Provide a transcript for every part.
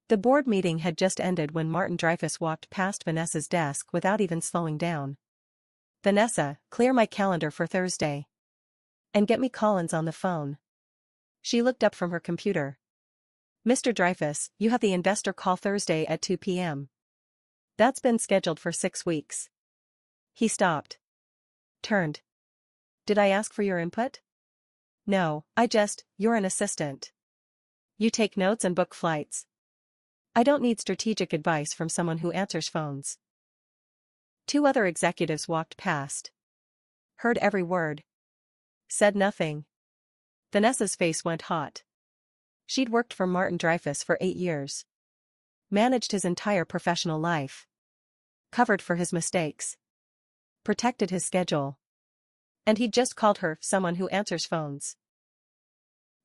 The board meeting had just ended when Martin Dreyfus walked past Vanessa's desk without even slowing down. "Vanessa, clear my calendar for Thursday. And get me Collins on the phone." She looked up from her computer. "Mr. Dreyfus, you have the investor call Thursday at 2 p.m. That's been scheduled for 6 weeks. He stopped. Turned. "Did I ask for your input?" "No, you're an assistant. You take notes and book flights. I don't need strategic advice from someone who answers phones." 2 other executives walked past. Heard every word. Said nothing. Vanessa's face went hot. She'd worked for Martin Dreyfus for 8 years. Managed his entire professional life. Covered for his mistakes. Protected his schedule. And he'd just called her someone who answers phones.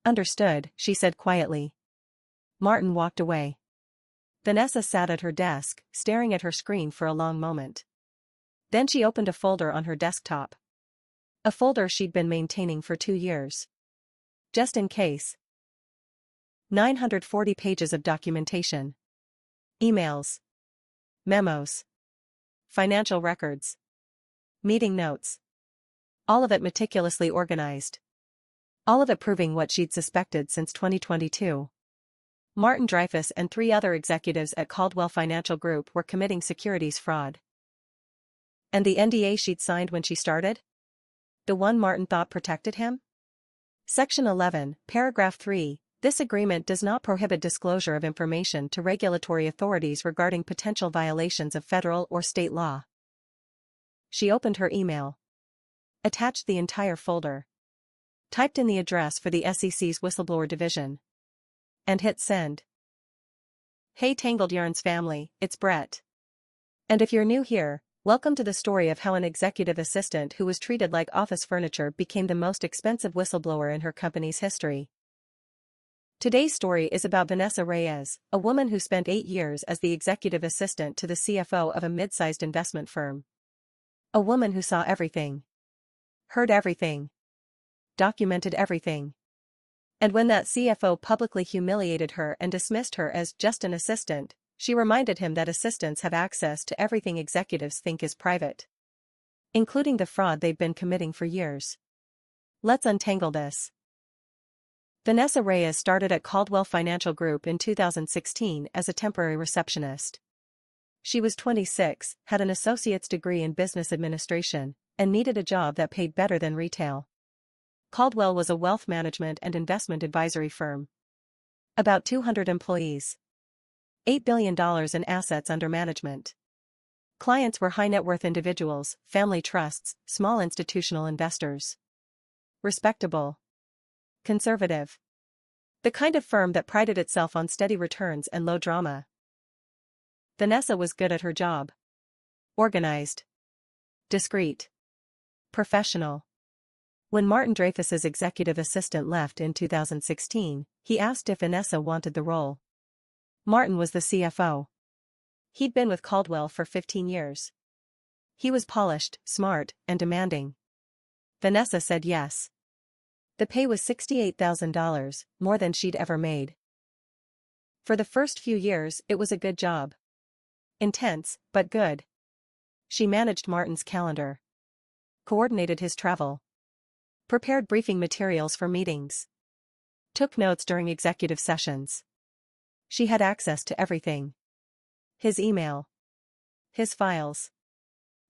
"Understood," she said quietly. Martin walked away. Vanessa sat at her desk, staring at her screen for a long moment. Then she opened a folder on her desktop. A folder she'd been maintaining for 2 years. Just in case. 940 pages of documentation. Emails. Memos. Financial records. Meeting notes. All of it meticulously organized. All of it proving what she'd suspected since 2022. Martin Dreyfus and 3 other executives at Caldwell Financial Group were committing securities fraud. And the NDA she'd signed when she started? The one Martin thought protected him? Section 11, Paragraph 3, this agreement does not prohibit disclosure of information to regulatory authorities regarding potential violations of federal or state law. She opened her email. Attached the entire folder. Typed in the address for the SEC's Whistleblower division. And hit send. "Hey Tangled Yarns family, it's Brett. And if you're new here, welcome to the story of how an executive assistant who was treated like office furniture became the most expensive whistleblower in her company's history." Today's story is about Vanessa Reyes, a woman who spent 8 years as the executive assistant to the CFO of a mid-sized investment firm. A woman who saw everything. Heard everything. Documented everything. And when that CFO publicly humiliated her and dismissed her as just an assistant, she reminded him that assistants have access to everything executives think is private. Including the fraud they've been committing for years. Let's untangle this. Vanessa Reyes started at Caldwell Financial Group in 2016 as a temporary receptionist. She was 26, had an associate's degree in business administration, and needed a job that paid better than retail. Caldwell was a wealth management and investment advisory firm. About 200 employees. $8 billion in assets under management. Clients were high-net-worth individuals, family trusts, small institutional investors. Respectable. Conservative. The kind of firm that prided itself on steady returns and low drama. Vanessa was good at her job. Organized. Discreet. Professional. When Martin Dreyfus's executive assistant left in 2016, he asked if Vanessa wanted the role. Martin was the CFO. He'd been with Caldwell for 15 years. He was polished, smart, and demanding. Vanessa said yes. The pay was $68,000, more than she'd ever made. For the first few years, it was a good job. Intense, but good. She managed Martin's calendar. Coordinated his travel. Prepared briefing materials for meetings. Took notes during executive sessions. She had access to everything. His email. His files.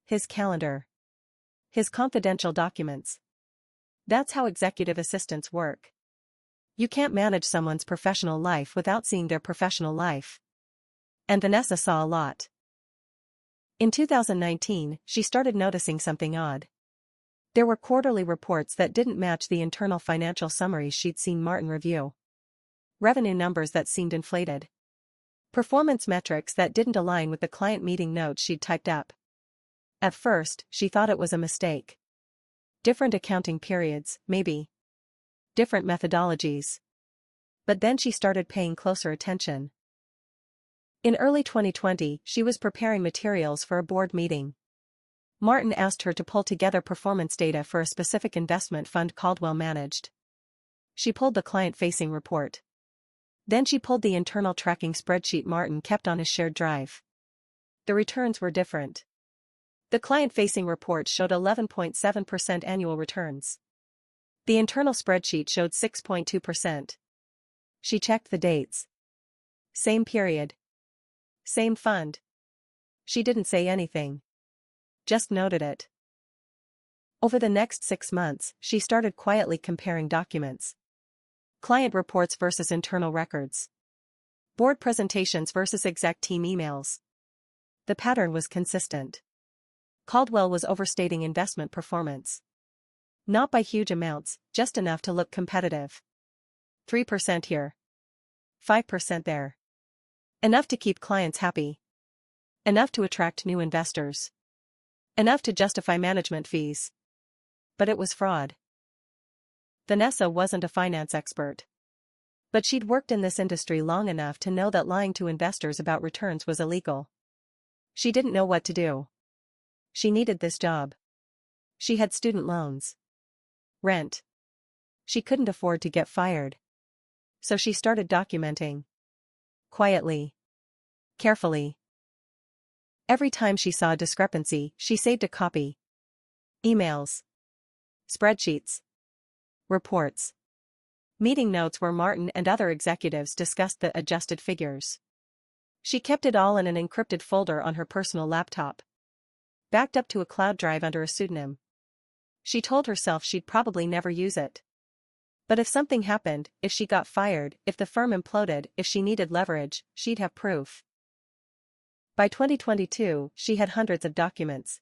His calendar. His confidential documents. That's how executive assistants work. You can't manage someone's professional life without seeing their professional life. And Vanessa saw a lot. In 2019, she started noticing something odd. There were quarterly reports that didn't match the internal financial summaries she'd seen Martin review. Revenue numbers that seemed inflated. Performance metrics that didn't align with the client meeting notes she'd typed up. At first, she thought it was a mistake. Different accounting periods, maybe. Different methodologies. But then she started paying closer attention. In early 2020, she was preparing materials for a board meeting. Martin asked her to pull together performance data for a specific investment fund Caldwell managed. She pulled the client-facing report. Then she pulled the internal tracking spreadsheet Martin kept on his shared drive. The returns were different. The client-facing report showed 11.7% annual returns. The internal spreadsheet showed 6.2%. She checked the dates. Same period. Same fund. She didn't say anything. Just noted it. Over the next 6 months, she started quietly comparing documents. Client reports versus internal records. Board presentations versus exec team emails. The pattern was consistent. Caldwell was overstating investment performance. Not by huge amounts, just enough to look competitive. 3% here. 5% there. Enough to keep clients happy. Enough to attract new investors. Enough to justify management fees. But it was fraud. Vanessa wasn't a finance expert. But she'd worked in this industry long enough to know that lying to investors about returns was illegal. She didn't know what to do. She needed this job. She had student loans. Rent. She couldn't afford to get fired. So she started documenting. Quietly. Carefully. Every time she saw a discrepancy, she saved a copy. Emails. Spreadsheets. Reports. Meeting notes where Martin and other executives discussed the adjusted figures. She kept it all in an encrypted folder on her personal laptop. Backed up to a cloud drive under a pseudonym. She told herself she'd probably never use it. But if something happened, if she got fired, if the firm imploded, if she needed leverage, she'd have proof. By 2022, she had hundreds of documents.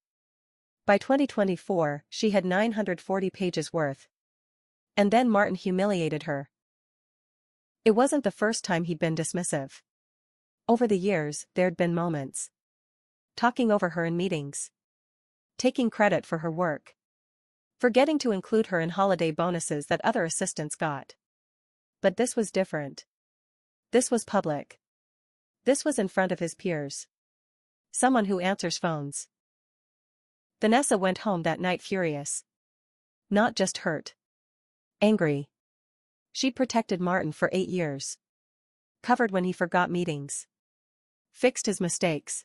By 2024, she had 940 pages worth. And then Martin humiliated her. It wasn't the first time he'd been dismissive. Over the years, there'd been moments. Talking over her in meetings. Taking credit for her work. Forgetting to include her in holiday bonuses that other assistants got. But this was different. This was public. This was in front of his peers. Someone who answers phones. Vanessa went home that night furious. Not just hurt. Angry. She'd protected Martin for 8 years. Covered when he forgot meetings. Fixed his mistakes.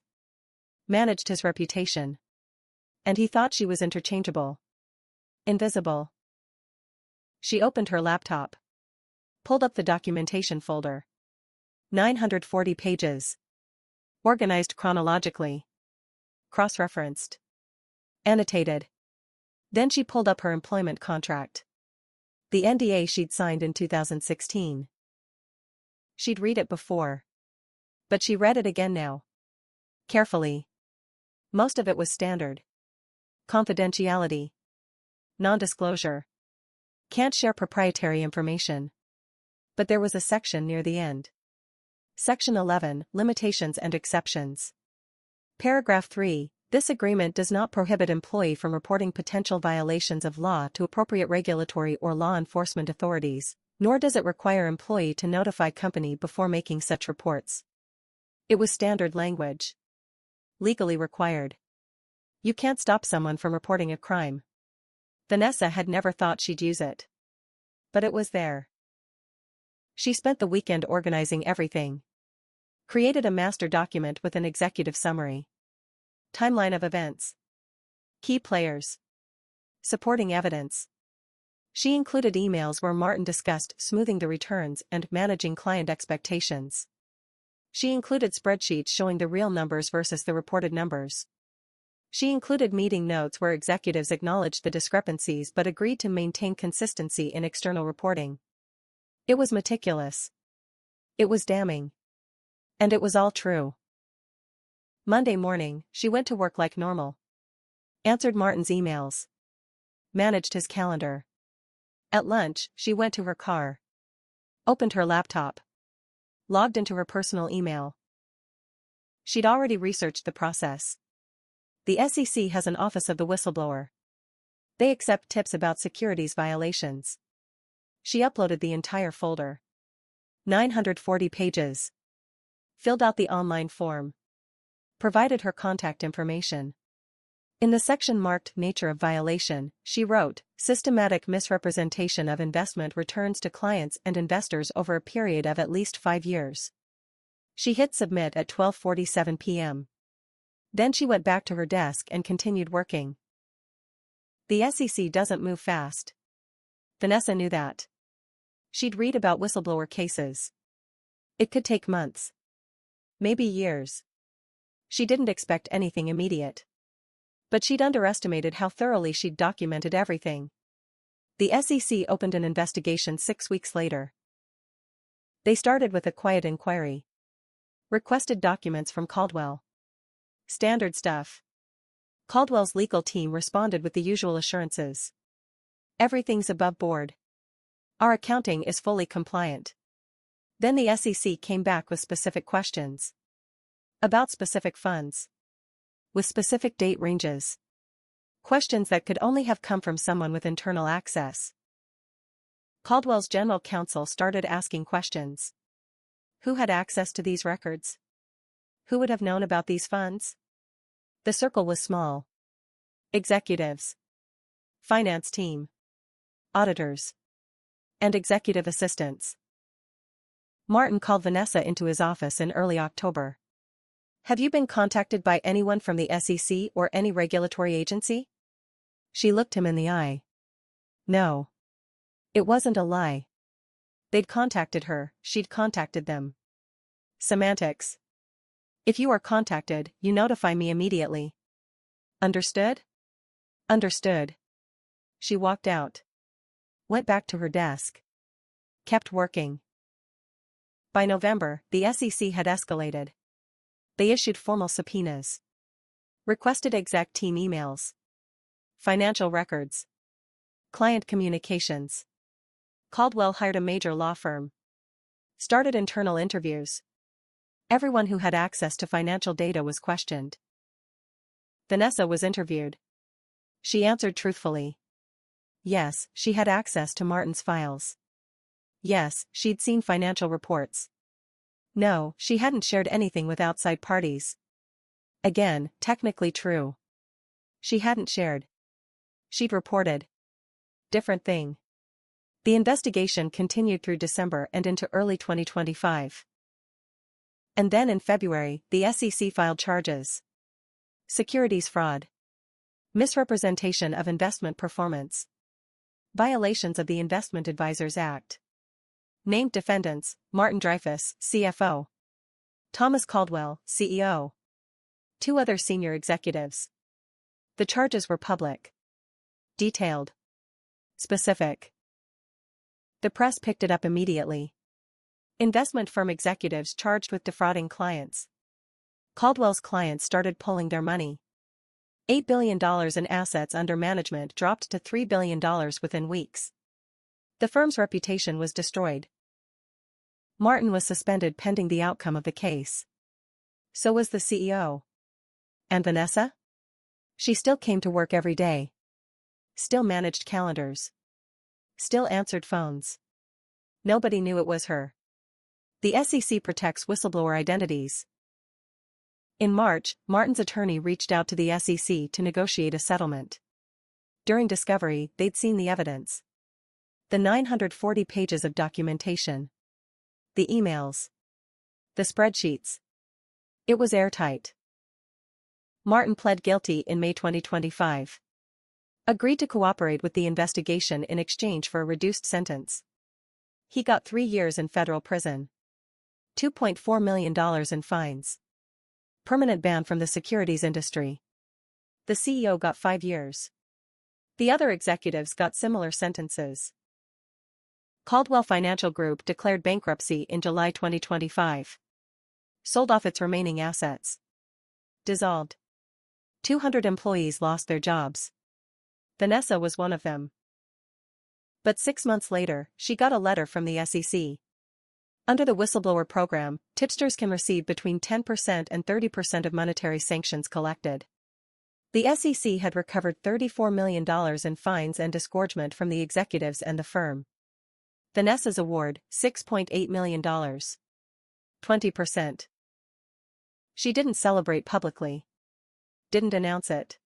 Managed his reputation. And he thought she was interchangeable. Invisible. She opened her laptop. Pulled up the documentation folder. 940 pages. Organized chronologically. Cross-referenced. Annotated. Then she pulled up her employment contract. The NDA she'd signed in 2016. She'd read it before. But she read it again now. Carefully. Most of it was standard. Confidentiality. Non-disclosure. Can't share proprietary information. But there was a section near the end. Section 11, Limitations and Exceptions. Paragraph 3, this agreement does not prohibit employee from reporting potential violations of law to appropriate regulatory or law enforcement authorities, nor does it require employee to notify company before making such reports. It was standard language. Legally required. You can't stop someone from reporting a crime. Vanessa had never thought she'd use it. But it was there. She spent the weekend organizing everything. Created a master document with an executive summary. Timeline of events. Key players. Supporting evidence. She included emails where Martin discussed smoothing the returns and managing client expectations. She included spreadsheets showing the real numbers versus the reported numbers. She included meeting notes where executives acknowledged the discrepancies but agreed to maintain consistency in external reporting. It was meticulous. It was damning. And it was all true. Monday morning, she went to work like normal. Answered Martin's emails. Managed his calendar. At lunch, she went to her car. Opened her laptop. Logged into her personal email. She'd already researched the process. The SEC has an office of the whistleblower. They accept tips about securities violations. She uploaded the entire folder. 940 pages. Filled out the online form. Provided her contact information. In the section marked Nature of Violation, she wrote, "Systematic misrepresentation of investment returns to clients and investors over a period of at least 5 years." She hit submit at 12:47 p.m. Then she went back to her desk and continued working. The SEC doesn't move fast. Vanessa knew that. She'd read about whistleblower cases. It could take months. Maybe years. She didn't expect anything immediate. But she'd underestimated how thoroughly she'd documented everything. The SEC opened an investigation 6 weeks later. They started with a quiet inquiry. Requested documents from Caldwell. Standard stuff. Caldwell's legal team responded with the usual assurances. "Everything's above board. Our accounting is fully compliant." Then the SEC came back with specific questions. About specific funds. With specific date ranges. Questions that could only have come from someone with internal access. Caldwell's general counsel started asking questions. Who had access to these records? Who would have known about these funds? The circle was small. Executives. Finance team. Auditors. And executive assistants. Martin called Vanessa into his office in early October. "Have you been contacted by anyone from the SEC or any regulatory agency?" She looked him in the eye. No. It wasn't a lie. They'd contacted her, she'd contacted them. Semantics. "If you are contacted, you notify me immediately." "Understood?" "Understood." She walked out. Went back to her desk. Kept working. By November, the SEC had escalated. They issued formal subpoenas. Requested exec team emails. Financial records. Client communications. Caldwell hired a major law firm. Started internal interviews. Everyone who had access to financial data was questioned. Vanessa was interviewed. She answered truthfully. Yes, she had access to Martin's files. Yes, she'd seen financial reports. No, she hadn't shared anything with outside parties. Again, technically true. She hadn't shared. She'd reported. Different thing. The investigation continued through December and into early 2025. And then in February, the SEC filed charges. Securities fraud. Misrepresentation of investment performance. Violations of the Investment Advisors Act. Named defendants, Martin Dreyfus, CFO. Thomas Caldwell, CEO. 2 other senior executives. The charges were public. Detailed. Specific. The press picked it up immediately. Investment firm executives charged with defrauding clients. Caldwell's clients started pulling their money. $8 billion in assets under management dropped to $3 billion within weeks. The firm's reputation was destroyed. Martin was suspended pending the outcome of the case. So was the CEO. And Vanessa? She still came to work every day. Still managed calendars. Still answered phones. Nobody knew it was her. The SEC protects whistleblower identities. In March, Martin's attorney reached out to the SEC to negotiate a settlement. During discovery, they'd seen the evidence. The 940 pages of documentation. The emails. The spreadsheets. It was airtight. Martin pled guilty in May 2025. Agreed to cooperate with the investigation in exchange for a reduced sentence. He got 3 years in federal prison. $2.4 million in fines. Permanent ban from the securities industry. The CEO got 5 years. The other executives got similar sentences. Caldwell Financial Group declared bankruptcy in July 2025. Sold off its remaining assets. Dissolved. 200 employees lost their jobs. Vanessa was one of them. But 6 months later, she got a letter from the SEC. Under the whistleblower program, tipsters can receive between 10% and 30% of monetary sanctions collected. The SEC had recovered $34 million in fines and disgorgement from the executives and the firm. Vanessa's award, $6.8 million. 20%. She didn't celebrate publicly. Didn't announce it.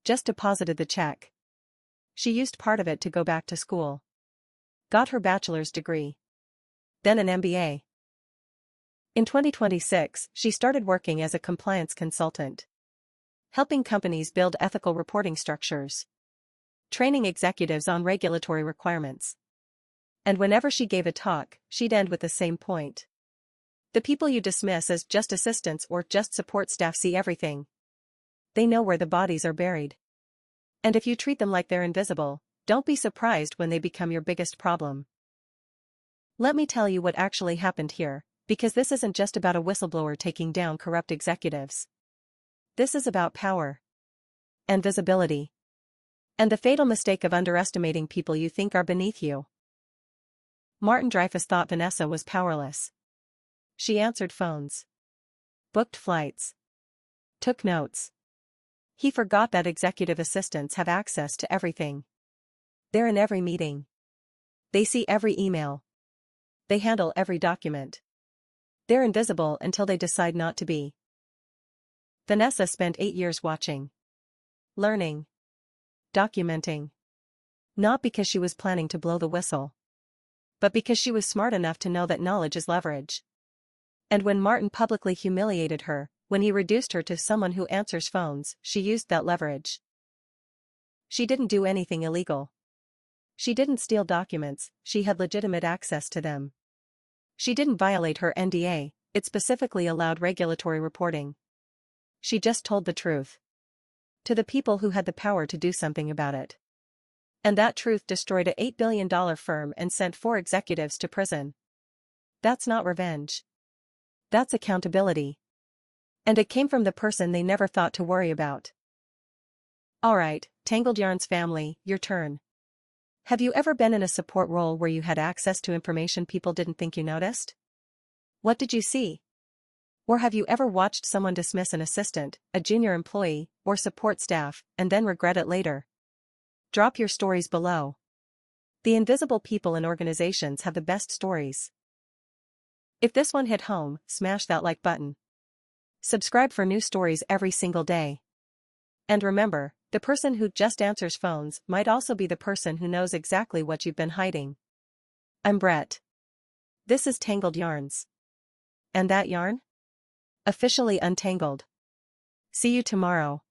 Just deposited the check. She used part of it to go back to school. Got her bachelor's degree. Then an MBA. In 2026, she started working as a compliance consultant, helping companies build ethical reporting structures, training executives on regulatory requirements. And whenever she gave a talk, she'd end with the same point. The people you dismiss as just assistants or just support staff see everything. They know where the bodies are buried. And if you treat them like they're invisible, don't be surprised when they become your biggest problem. Let me tell you what actually happened here, because this isn't just about a whistleblower taking down corrupt executives. This is about power and visibility, and the fatal mistake of underestimating people you think are beneath you. Martin Dreyfus thought Vanessa was powerless. She answered phones, booked flights, took notes. He forgot that executive assistants have access to everything. They're in every meeting. They see every email. They handle every document. They're invisible until they decide not to be. Vanessa spent 8 years watching, learning, documenting. Not because she was planning to blow the whistle, but because she was smart enough to know that knowledge is leverage. And when Martin publicly humiliated her, when he reduced her to someone who answers phones, she used that leverage. She didn't do anything illegal. She didn't steal documents, she had legitimate access to them. She didn't violate her NDA, it specifically allowed regulatory reporting. She just told the truth. To the people who had the power to do something about it. And that truth destroyed a $8 billion firm and sent 4 executives to prison. That's not revenge. That's accountability. And it came from the person they never thought to worry about. Alright, Tangled Yarns family, your turn. Have you ever been in a support role where you had access to information people didn't think you noticed? What did you see? Or have you ever watched someone dismiss an assistant, a junior employee, or support staff, and then regret it later? Drop your stories below. The invisible people in organizations have the best stories. If this one hit home, smash that like button. Subscribe for new stories every single day. And remember, the person who just answers phones might also be the person who knows exactly what you've been hiding. I'm Brett. This is Tangled Yarns. And that yarn? Officially untangled. See you tomorrow.